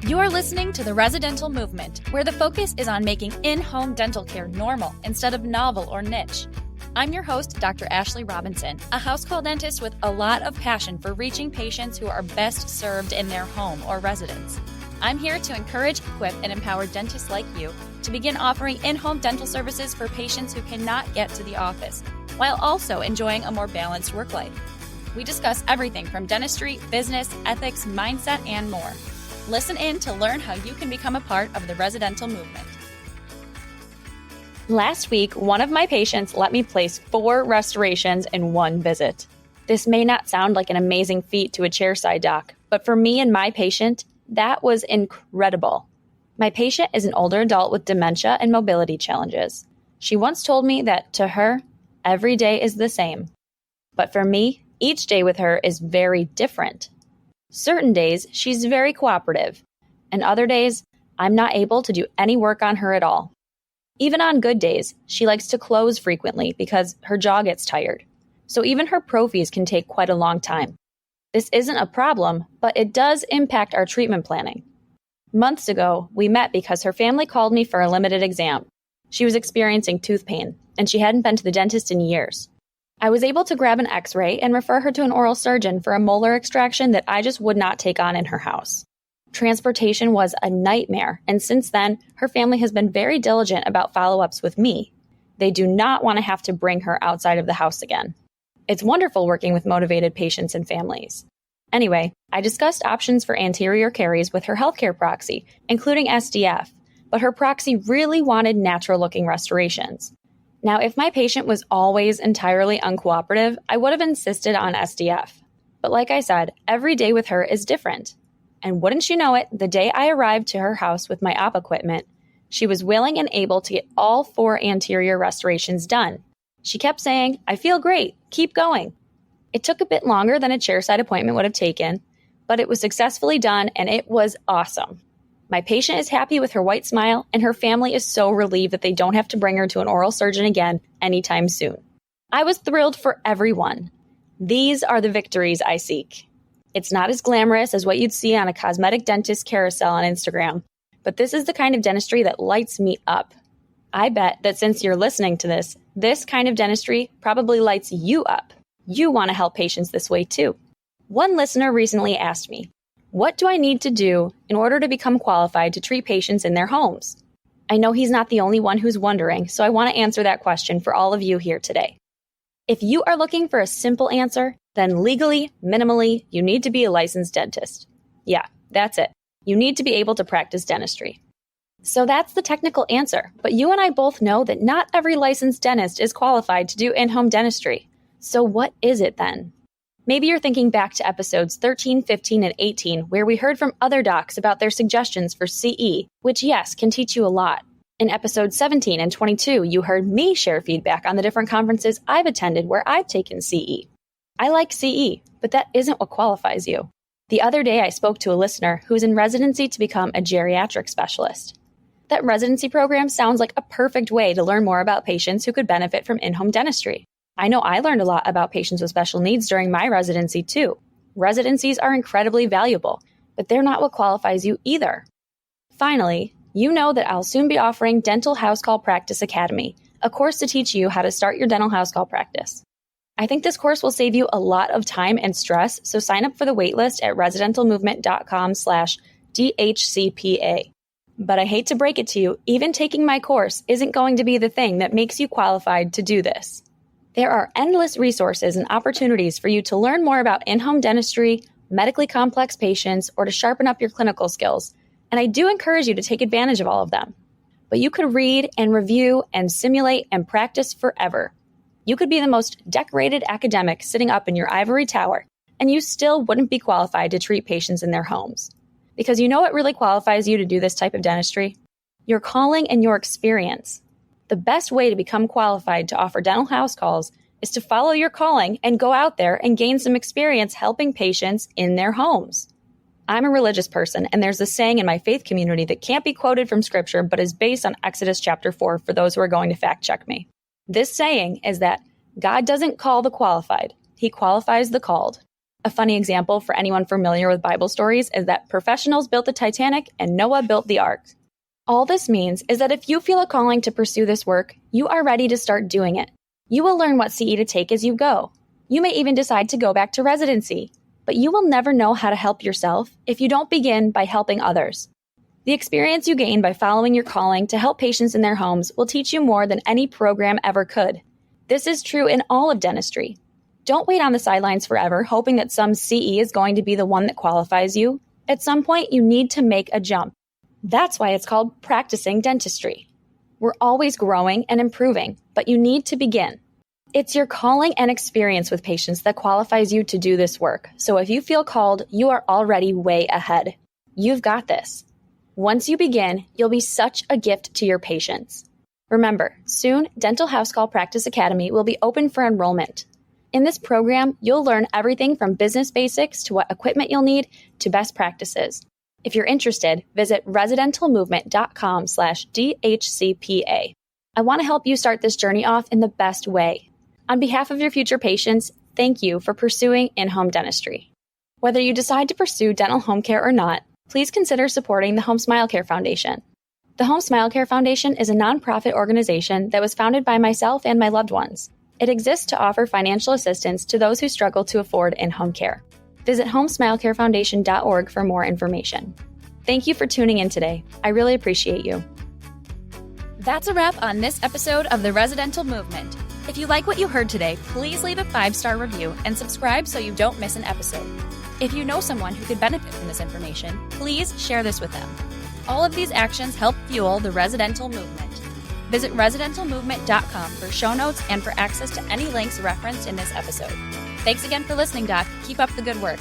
You're listening to The Residential Movement, where the focus is on making in-home dental care normal instead of novel or niche. I'm your host, Dr. Ashley Robinson, a house call dentist with a lot of passion for reaching patients who are best served in their home or residence. I'm here to encourage, equip, and empower dentists like you to begin offering in-home dental services for patients who cannot get to the office, while also enjoying a more balanced work life. We discuss everything from dentistry, business, ethics, mindset, and more. Listen in to learn how you can become a part of the residential movement. Last week, one of my patients let me place 4 restorations in one visit. This may not sound like an amazing feat to a chairside doc, but for me and my patient, that was incredible. My patient is an older adult with dementia and mobility challenges. She once told me that to her, every day is the same. But for me, each day with her is very different. Certain days, she's very cooperative, and other days, I'm not able to do any work on her at all. Even on good days, she likes to close frequently because her jaw gets tired. So even her prophies can take quite a long time. This isn't a problem, but it does impact our treatment planning. Months ago, we met because her family called me for a limited exam. She was experiencing tooth pain, and she hadn't been to the dentist in years. I was able to grab an x-ray and refer her to an oral surgeon for a molar extraction that I just would not take on in her house. Transportation was a nightmare, and since then, her family has been very diligent about follow-ups with me. They do not want to have to bring her outside of the house again. It's wonderful working with motivated patients and families. Anyway, I discussed options for anterior caries with her healthcare proxy, including SDF, but her proxy really wanted natural-looking restorations. Now, if my patient was always entirely uncooperative, I would have insisted on SDF. But like I said, every day with her is different. And wouldn't you know it, the day I arrived to her house with my op equipment, she was willing and able to get all 4 anterior restorations done. She kept saying, "I feel great, keep going." It took a bit longer than a chairside appointment would have taken, but it was successfully done and it was awesome. My patient is happy with her white smile, and her family is so relieved that they don't have to bring her to an oral surgeon again anytime soon. I was thrilled for everyone. These are the victories I seek. It's not as glamorous as what you'd see on a cosmetic dentist carousel on Instagram, but this is the kind of dentistry that lights me up. I bet that since you're listening to this kind of dentistry probably lights you up. You want to help patients this way too. One listener recently asked me, "What do I need to do in order to become qualified to treat patients in their homes?" I know he's not the only one who's wondering, so I want to answer that question for all of you here today. If you are looking for a simple answer, then legally, minimally, you need to be a licensed dentist. Yeah, that's it. You need to be able to practice dentistry. So that's the technical answer, but you and I both know that not every licensed dentist is qualified to do in-home dentistry. So what is it then? Maybe you're thinking back to episodes 13, 15, and 18, where we heard from other docs about their suggestions for CE, which, yes, can teach you a lot. In episodes 17 and 22, you heard me share feedback on the different conferences I've attended where I've taken CE. I like CE, but that isn't what qualifies you. The other day, I spoke to a listener who is in residency to become a geriatric specialist. That residency program sounds like a perfect way to learn more about patients who could benefit from in-home dentistry. I know I learned a lot about patients with special needs during my residency, too. Residencies are incredibly valuable, but they're not what qualifies you either. Finally, you know that I'll soon be offering Dental House Call Practice Academy, a course to teach you how to start your dental house call practice. I think this course will save you a lot of time and stress, so sign up for the waitlist at residentialmovement.com/DHCPA. But I hate to break it to you, even taking my course isn't going to be the thing that makes you qualified to do this. There are endless resources and opportunities for you to learn more about in-home dentistry, medically complex patients, or to sharpen up your clinical skills, and I do encourage you to take advantage of all of them. But you could read and review and simulate and practice forever. You could be the most decorated academic sitting up in your ivory tower, and you still wouldn't be qualified to treat patients in their homes. Because you know what really qualifies you to do this type of dentistry? Your calling and your experience. The best way to become qualified to offer dental house calls is to follow your calling and go out there and gain some experience helping patients in their homes. I'm a religious person, and there's a saying in my faith community that can't be quoted from scripture, but is based on Exodus chapter 4 for those who are going to fact check me. This saying is that God doesn't call the qualified, he qualifies the called. A funny example for anyone familiar with Bible stories is that professionals built the Titanic and Noah built the ark. All this means is that if you feel a calling to pursue this work, you are ready to start doing it. You will learn what CE to take as you go. You may even decide to go back to residency, but you will never know how to help yourself if you don't begin by helping others. The experience you gain by following your calling to help patients in their homes will teach you more than any program ever could. This is true in all of dentistry. Don't wait on the sidelines forever, hoping that some CE is going to be the one that qualifies you. At some point, you need to make a jump. That's why it's called practicing dentistry. We're always growing and improving, but you need to begin. It's your calling and experience with patients that qualifies you to do this work. So if you feel called, you are already way ahead. You've got this. Once you begin, you'll be such a gift to your patients. Remember, soon, Dental House Call Practice Academy will be open for enrollment. In this program, you'll learn everything from business basics to what equipment you'll need to best practices. If you're interested, visit residentalmovement.com/DHCPA. I want to help you start this journey off in the best way. On behalf of your future patients, thank you for pursuing in-home dentistry. Whether you decide to pursue dental home care or not, please consider supporting the Home Smile Care Foundation. The Home Smile Care Foundation is a nonprofit organization that was founded by myself and my loved ones. It exists to offer financial assistance to those who struggle to afford in-home care. Visit homesmilecarefoundation.org for more information. Thank you for tuning in today. I really appreciate you. That's a wrap on this episode of The Residential Movement. If you like what you heard today, please leave a 5-star review and subscribe so you don't miss an episode. If you know someone who could benefit from this information, please share this with them. All of these actions help fuel the residential movement. Visit residentalmovement.com for show notes and for access to any links referenced in this episode. Thanks again for listening, Doc. Keep up the good work.